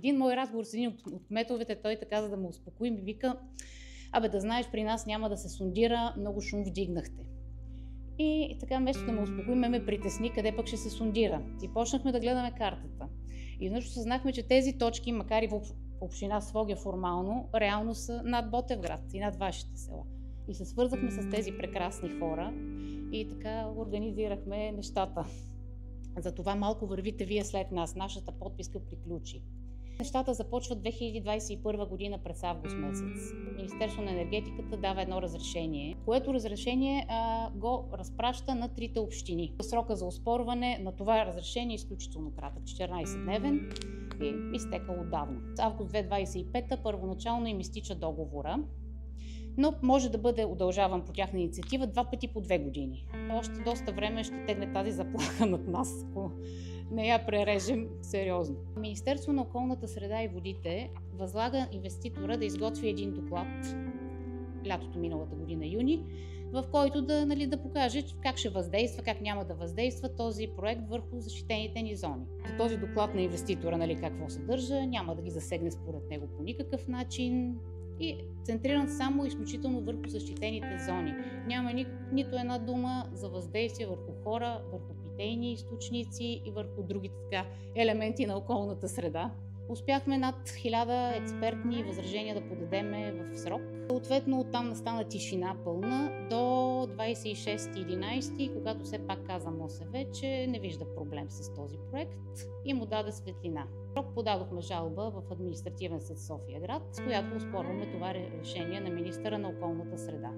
Един мой разговор с един от кметовете, той така, за да ме успокои, ми вика: да знаеш, при нас няма да се сондира, много шум вдигнахте. И така, вместо да ме успокои, ме притесни къде пък ще се сондира. И почнахме да гледаме картата. И веднъж осъзнахме, че тези точки, макар и в община Своге формално, реално са над Ботевград и над вашите села. И се свързахме с тези прекрасни хора и така организирахме нещата. Затова малко вървите вие след нас. Нашата подписка приключи. Нещата започват 2021 година през август месец. Министерството на енергетиката дава едно разрешение, което разрешение го разпраща на 3 общини. Срока за оспорване на това разрешение е изключително кратък, 14-дневен и изтекал отдавна. С август 2025 първоначално им изтича договора, но може да бъде удължаван по тяхна инициатива 2 пъти по 2 години. Още доста време ще тегне тази заплаха над нас, ако не я прережем сериозно. Министерството на околната среда и водите възлага инвеститора да изготви един доклад лятото миналата година, юни, в който да покаже как ще въздейства, как няма да въздейства този проект върху защитените ни зони. Този доклад на инвеститора, какво съдържа, няма да ги засегне според него по никакъв начин и центриран само изключително върху защитените зони. Няма нито една дума за въздействие върху хора, върху питейни източници и върху другите елементи на околната среда. Успяхме над 1000 експертни възражения да подадеме в срок. Съответно, оттам настана тишина пълна до 26.11, когато все пак каза МОСВ, че не вижда проблем с този проект и му даде светлина. Подадохме жалба в Административен съд София град, с която оспорваме това решение на министъра на околната среда.